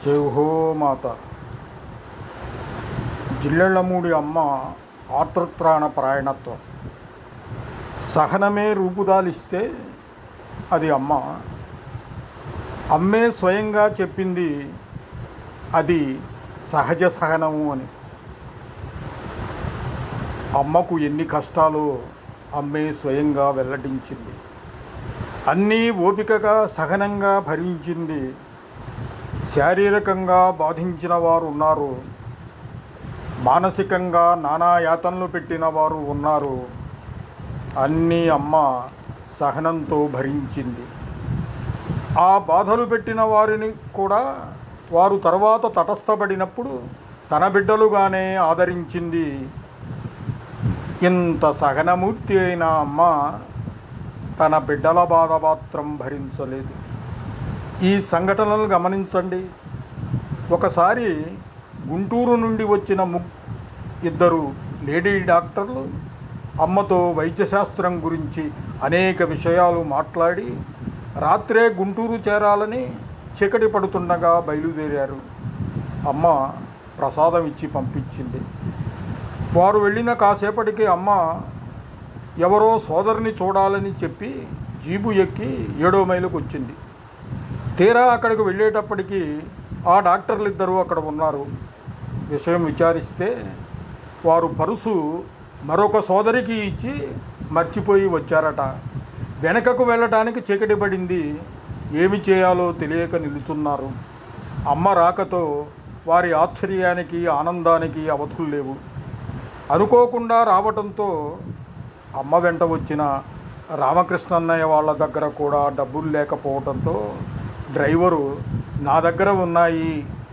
జై హో మాత. జిల్లెళ్లమూడి అమ్మ ఆర్తత్రాణ పరాయణత్వం. సహనమే రూపుదాలిస్తే అది అమ్మ. అమ్మే స్వయంగా చెప్పింది అది సహజ సహనము అని. అమ్మకు ఎన్ని కష్టాలు అమ్మే స్వయంగా వెల్లడించింది. అన్నీ ఓపికగా సహనంగా భరించింది. శారీరకంగా బాధించిన వారు ఉన్నారు, మానసికంగా నానా యాతనలు పెట్టిన వారు ఉన్నారు. అన్నీ అమ్మ సహనంతో భరించింది. ఆ బాధలు పెట్టిన వారిని కూడా వారు తర్వాత తటస్థపడినప్పుడు తన బిడ్డలుగానే ఆదరించింది. ఇంత సహనమూర్తి అయిన అమ్మ తన బిడ్డల బాధ మాత్రం భరించలేదు. ఈ సంఘటనలు గమనించండి. ఒకసారి గుంటూరు నుండి వచ్చిన ఇద్దరు లేడీ డాక్టర్లు అమ్మతో వైద్యశాస్త్రం గురించి అనేక విషయాలు మాట్లాడి రాత్రే గుంటూరు చేరాలని చీకటి పడుతుండగా బయలుదేరారు. అమ్మ ప్రసాదం ఇచ్చి పంపించింది. వారు వెళ్ళిన కాసేపటికి అమ్మ ఎవరో సోదరిని చూడాలని చెప్పి జీబు ఎక్కి 7వ మైలుకు వచ్చింది. తీరా అక్కడికి వెళ్ళేటప్పటికీ ఆ డాక్టర్లు ఇద్దరు అక్కడ ఉన్నారు. విషయం విచారిస్తే వారు పరుసు మరొక సోదరికి ఇచ్చి మర్చిపోయి వచ్చారట. వెనకకు వెళ్ళటానికి చీకటి పడింది. ఏమి చేయాలో తెలియక నిలుచున్నారు. అమ్మ రాకతో వారి ఆశ్చర్యానికి ఆనందానికి అవధులు లేవు. అనుకోకుండా రావటంతో అమ్మ వెంట వచ్చిన రామకృష్ణన్నయ్య వాళ్ళ దగ్గర కూడా డబ్బులు లేకపోవడంతో డ్రైవరు నా దగ్గర ఉన్నాయి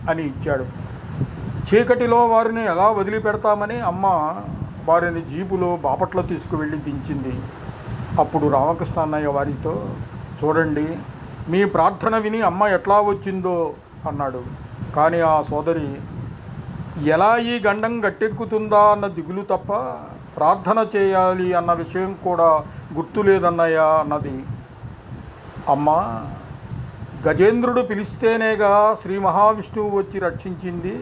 అని ఇచ్చాడు. చీకటిలో వారిని ఎలా వదిలిపెడతామని అమ్మ వారిని జీపులో బాపట్ల తీసుకువెళ్ళి దించింది. అప్పుడు రామకృష్ణన్నయ్య వారితో, చూడండి, మీ ప్రార్థన విని అమ్మ ఎట్లా వచ్చిందో అన్నాడు. కానీ ఆ సోదరి ఎలా ఈ గండం గట్టెక్కుతుందా అన్న దిగులు తప్ప ప్రార్థన చేయాలి అన్న విషయం కూడా గుర్తులేదన్నయ్య అన్నది. అమ్మ, గజేంద్రుడు పిలిస్తేనేగా శ్రీ మహావిష్ణువు వచ్చి రక్షించింది.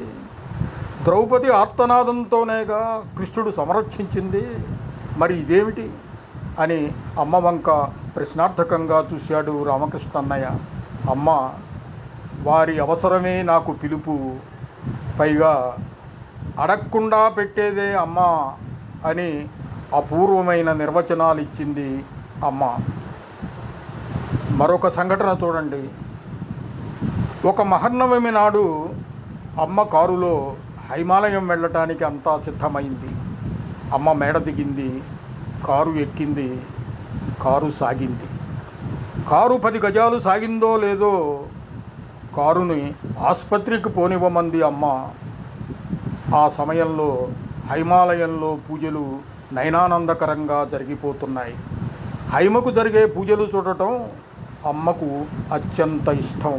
ద్రౌపది ఆర్తనాదంతోనేగా కృష్ణుడు సంరక్షించింది. మరి ఇదేమిటి అని అమ్మ వంక ప్రశ్నార్థకంగా చూశాడు రామకృష్ణన్నయ్య. అమ్మ, వారి అవసరమే నాకు పిలుపు, పైగా అడగకుండా పెట్టేదే అమ్మ అని అపూర్వమైన నిర్వచనాలు ఇచ్చింది అమ్మ. మరొక సంఘటన చూడండి. ఒక మహర్నవమి నాడు అమ్మ కారులో హిమాలయం వెళ్ళటానికి అంతా సిద్ధమైంది. అమ్మ మేడ దిగింది, కారు ఎక్కింది, కారు సాగింది. కారు 10 గజాలు సాగిందో లేదో కారుని ఆసుపత్రికి పోనివ్వమంది అమ్మ. ఆ సమయంలో హిమాలయంలో పూజలు నయనానందకరంగా జరిగిపోతున్నాయి. హైమకు జరిగే పూజలు చూడటం అమ్మకు అత్యంత ఇష్టం.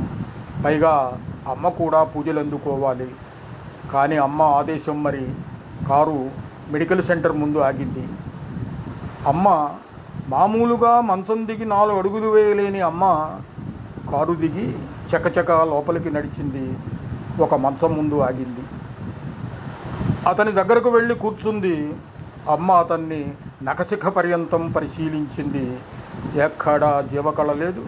పైగా అమ్మ కూడా పూజలు అందుకోవాలి. కానీ అమ్మ ఆదేశం మరి. కారు మెడికల్ సెంటర్ ముందు ఆగింది. అమ్మ మామూలుగా మంచం దిగి 4 అడుగులు వేయలేని అమ్మ కారు దిగి చకచక లోపలికి నడిచింది. ఒక మంచం ముందు ఆగింది. అతని దగ్గరకు వెళ్ళి కూర్చుంది. అమ్మ అతన్ని నఖశిఖ పర్యంతం పరిశీలించింది. ఎక్కడా జీవకళ లేదు.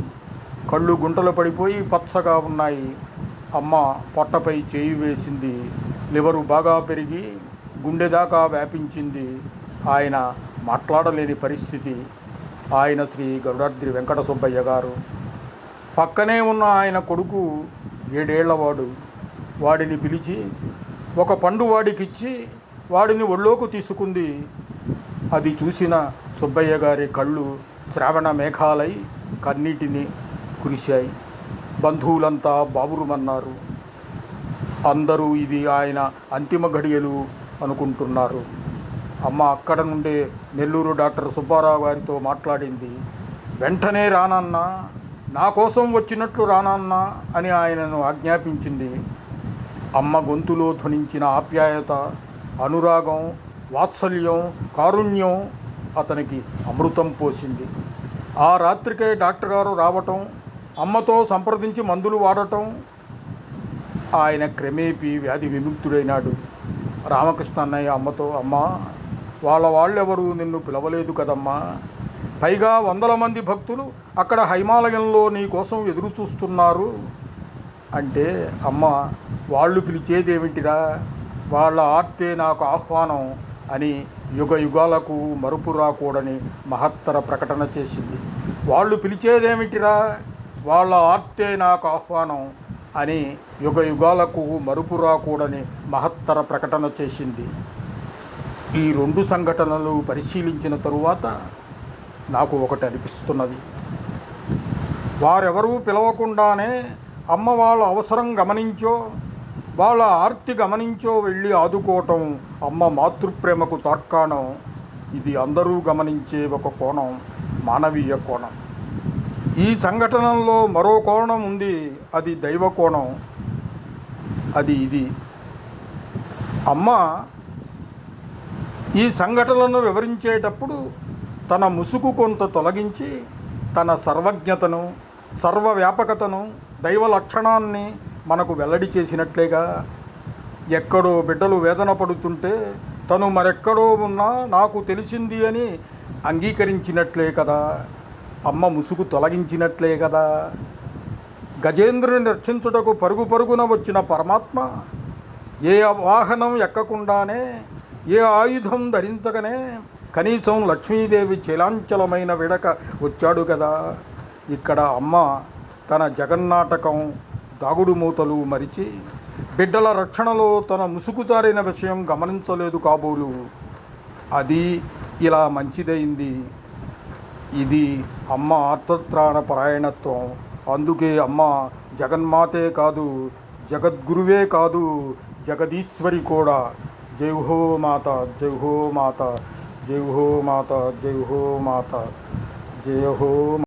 కళ్ళు గుంటలు పడిపోయి పచ్చగా ఉన్నాయి. అమ్మ పొట్టపై చేయి వేసింది. లివరు బాగా పెరిగి గుండె దాకా వ్యాపించింది. ఆయన మాట్లాడలేని పరిస్థితి. ఆయన శ్రీ గరుడాద్రి వెంకట సుబ్బయ్య గారు. పక్కనే ఉన్న ఆయన కొడుకు 7 ఏళ్లవాడు. వాడిని పిలిచి ఒక పండు వాడికిచ్చి వాడిని ఒళ్ళోకి తీసుకుంది. అది చూసిన సుబ్బయ్య గారి కళ్ళు శ్రావణ మేఘాలై కన్నీటిని కురిశాయి. బంధువులంతా బాబురుమన్నారు. అందరూ ఇది ఆయన అంతిమ ఘడియలు అనుకుంటున్నారు. అమ్మ అక్కడ నుండే నెల్లూరు డాక్టర్ సుబ్బారావు గారితో మాట్లాడింది. వెంటనే రానన్నా, నా కోసం వచ్చినట్లు రానన్నా అని ఆయనను ఆజ్ఞాపించింది. అమ్మ గొంతులో ధ్వనించిన ఆప్యాయత, అనురాగం, వాత్సల్యం, కారుణ్యం అతనికి అమృతం పోసింది. ఆ రాత్రికే డాక్టర్ గారు రావటం, అమ్మతో సంప్రదించి మందులు వాడటం, ఆయన క్రమేపీ వ్యాధి విముక్తుడైనాడు. రామకృష్ణ అన్నయ్య అమ్మతో, అమ్మా, వాళ్ళెవరూ నిన్ను పిలవలేదు కదమ్మా, పైగా వందల మంది భక్తులు అక్కడ హైమాలయంలో నీ కోసం ఎదురు చూస్తున్నారు అంటే, అమ్మ, వాళ్ళు పిలిచేదేమిటిరా, వాళ్ళ ఆర్తే నాకు ఆహ్వానం అని యుగ యుగాలకు మరుపు రాకూడని మహత్తర ప్రకటన చేసింది. వాళ్ళు పిలిచేదేమిటిరా, వాళ్ళ ఆర్తే నాకు ఆహ్వానం అని యుగ యుగాలకు మరుపు రాకూడని మహత్తర ప్రకటన చేసింది. ఈ రెండు సంఘటనలు పరిశీలించిన తరువాత నాకు ఒకటి అనిపిస్తున్నది. వారెవరూ పిలవకుండానే అమ్మ వాళ్ళ అవసరం గమనించో, వాళ్ళ ఆర్తి గమనించో వెళ్ళి ఆదుకోవటం అమ్మ మాతృప్రేమకు తార్కాణం. ఇది అందరూ గమనించే ఒక కోణం, మానవీయ కోణం. ఈ సంఘటనలో మరో కోణం ఉంది, అది దైవ కోణం. అది ఇది. అమ్మ ఈ సంఘటనలను వివరించేటప్పుడు తన ముసుగు కొంత తొలగించి తన సర్వజ్ఞతను, సర్వవ్యాపకతను, దైవ లక్షణాన్ని మనకు వెల్లడి చేసినట్లేగా. ఎక్కడో బిడ్డలు వేదన పడుతుంటే తను మరెక్కడో ఉన్నా నాకు తెలిసింది అని అంగీకరించినట్లే కదా, అమ్మ ముసుగు తొలగించినట్లే కదా. గజేంద్రుని రక్షించుటకు పరుగు పరుగున వచ్చిన పరమాత్మ ఏ వాహనం ఎక్కకుండానే, ఏ ఆయుధం ధరించగానే కనీసం లక్ష్మీదేవి చలాంచలమైన విడక వచ్చాడు కదా. ఇక్కడ అమ్మ తన జగన్నాటకం, దాగుడు మూతలు మరిచి బిడ్డల రక్షణలో తన ముసుగు జారిన విషయం గమనించలేదు కాబోలు. అది ఇలా మంచిదైంది. ఇది అమ్మ ఆర్తత్రాణ పరాయణత్వం. అందుకే అమ్మ జగన్మాతే కాదు, జగద్గురువే కాదు, జగదీశ్వరి కూడా. జై హో మాత, జై హో మాత, జై హో మాత, జై హో మాత, జయ హో.